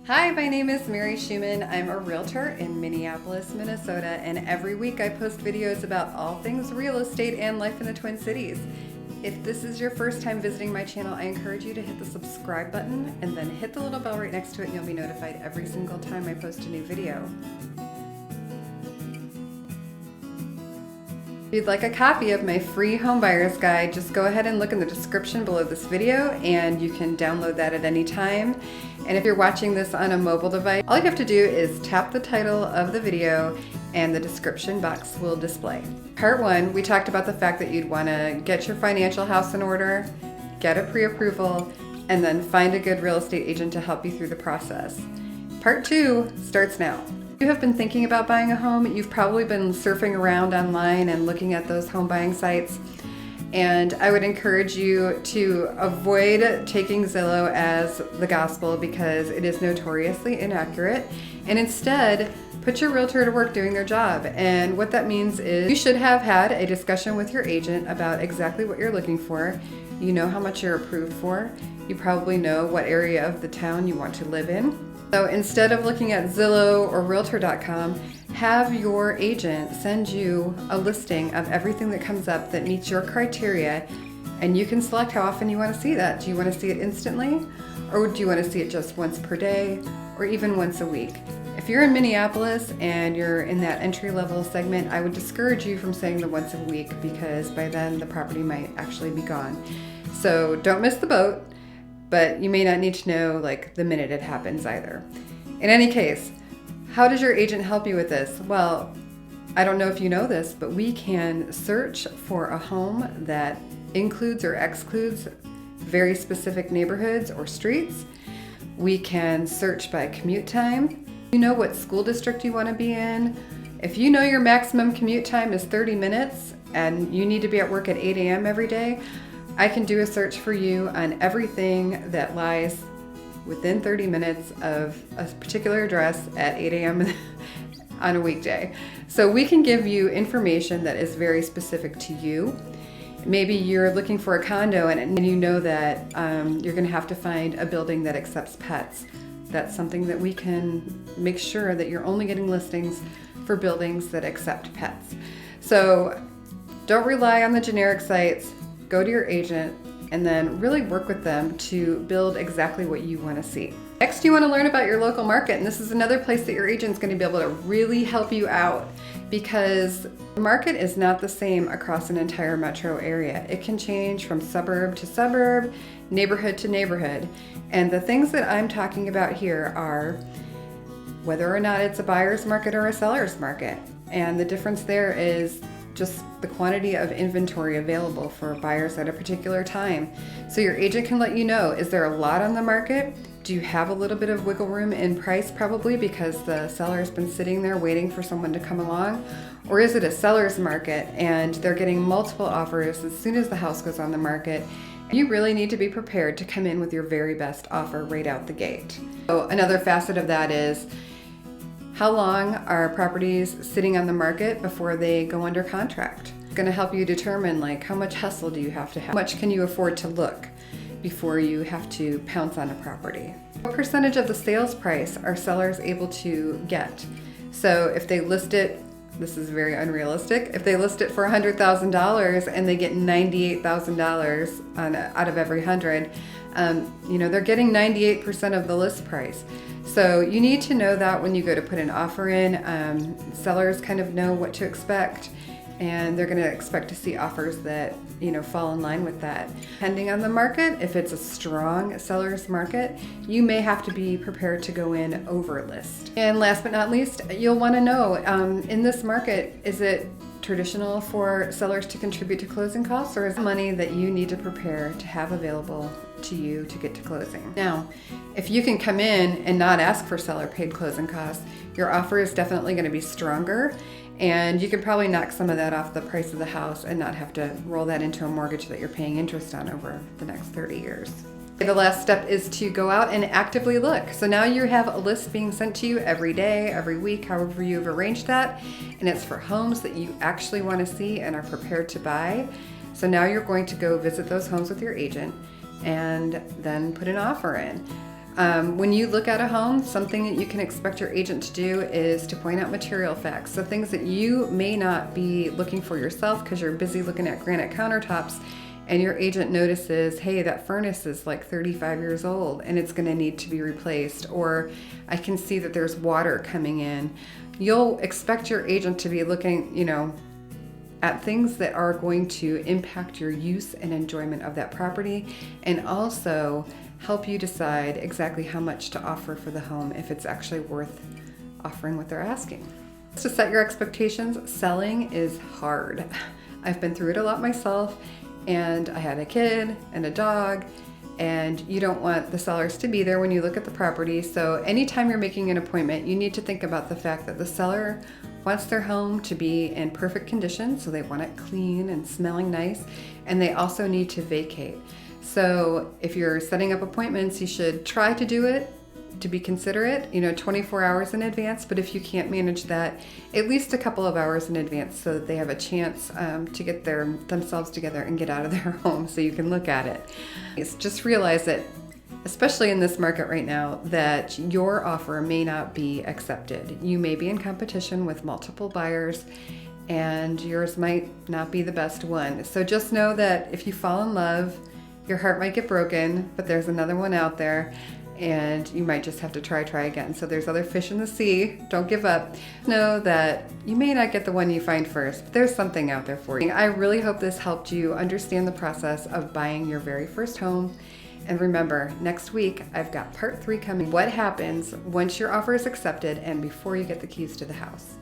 Hi, my name is Mary Schumann. I'm a realtor in Minneapolis, Minnesota, and every week I post videos about all things real estate and life in the Twin Cities. If this is your first time visiting my channel, I encourage you to hit the subscribe button and then hit the little bell right next to it and you'll be notified every single time I post a new video. If you'd like a copy of my free Homebuyers guide, just go ahead and look in the description below this video and you can download that at any time. And if you're watching this on a mobile device, all you have to do is tap the title of the video and the description box will display. Part 1, we talked about the fact that you'd want to get your financial house in order, get a pre-approval, and then find a good real estate agent to help you through the process. Part 2 starts now. If you have been thinking about buying a home, you've probably been surfing around online and looking at those home buying sites. And I would encourage you to avoid taking Zillow as the gospel because it is notoriously inaccurate. And instead, put your realtor to work doing their job. And what that means is you should have had a discussion with your agent about exactly what you're looking for. You know how much you're approved for. You probably know what area of the town you want to live in. So instead of looking at Zillow or Realtor.com, have your agent send you a listing of everything that comes up that meets your criteria, and you can select how often you want to see that. Do you want to see it instantly, or do you want to see it just once per day, or even once a week? If you're in Minneapolis and you're in that entry-level segment, I would discourage you from saying the once a week because by then the property might actually be gone. So don't miss the boat. But you may not need to know like the minute it happens either. In any case, how does your agent help you with this? Well, I don't know if you know this, but we can search for a home that includes or excludes very specific neighborhoods or streets. We can search by commute time. You know what school district you want to be in. If you know your maximum commute time is 30 minutes and you need to be at work at 8 a.m. every day, I can do a search for you on everything that lies within 30 minutes of a particular address at 8 a.m. on a weekday. So we can give you information that is very specific to you. Maybe you're looking for a condo and you know that you're going to have to find a building that accepts pets. That's something that we can make sure that you're only getting listings for buildings that accept pets. So don't rely on the generic sites. Go to your agent and then really work with them to build exactly what you want to see. Next, you want to learn about your local market, and this is another place that your agent's going to be able to really help you out because the market is not the same across an entire metro area. It can change from suburb to suburb, neighborhood to neighborhood, and the things that I'm talking about here are whether or not it's a buyer's market or a seller's market, and the difference there is just the quantity of inventory available for buyers at a particular time. So your agent can let you know, is there a lot on the market? Do you have a little bit of wiggle room in price probably because the seller's been sitting there waiting for someone to come along? Or is it a seller's market and they're getting multiple offers as soon as the house goes on the market? You really need to be prepared to come in with your very best offer right out the gate. So another facet of that is, how long are properties sitting on the market before they go under contract? It's going to help you determine like how much hustle do you have to have? How much can you afford to look before you have to pounce on a property? What percentage of the sales price are sellers able to get? So if they list it, this is very unrealistic, if they list it for $100,000 and they get $98,000 out of every 100, they're getting 98% of the list price. So you need to know that when you go to put an offer in. Sellers kind of know what to expect and they're going to expect to see offers that fall in line with that. Depending on the market, if it's a strong seller's market, you may have to be prepared to go in over list. And last but not least, you'll want to know, in this market, is it traditional for sellers to contribute to closing costs, or is it money that you need to prepare to have available to you to get to closing? Now, if you can come in and not ask for seller paid closing costs, your offer is definitely going to be stronger, and you can probably knock some of that off the price of the house and not have to roll that into a mortgage that you're paying interest on over the next 30 years. The last step is to go out and actively look. So now you have a list being sent to you every day, every week, however you've arranged that, and it's for homes that you actually want to see and are prepared to buy. So now you're going to go visit those homes with your agent and then put an offer in. When you look at a home, something that you can expect your agent to do is to point out material facts. So things that you may not be looking for yourself because you're busy looking at granite countertops, and your agent notices, hey, that furnace is like 35 years old and it's going to need to be replaced, or I can see that there's water coming in. You'll expect your agent to be looking, at things that are going to impact your use and enjoyment of that property, and also help you decide exactly how much to offer for the home, if it's actually worth offering what they're asking. To set your expectations, selling is hard. I've been through it a lot myself, and I had a kid and a dog, and you don't want the sellers to be there when you look at the property. So anytime you're making an appointment, you need to think about the fact that the seller wants their home to be in perfect condition, so they want it clean and smelling nice, and they also need to vacate. So if you're setting up appointments, you should try to do it, to be considerate, 24 hours in advance, but if you can't manage that, at least a couple of hours in advance, so that they have a chance to get themselves together and get out of their home so you can look at it. Just realize that, especially in this market right now, that your offer may not be accepted. You may be in competition with multiple buyers, and yours might not be the best one. So just know that if you fall in love, your heart might get broken, but there's another one out there, and you might just have to try again. So there's other fish in the sea. Don't give up. Know that you may not get the one you find first, but there's something out there for you. I really hope this helped you understand the process of buying your very first home. And remember, next week I've got part 3 coming. What happens once your offer is accepted and before you get the keys to the house?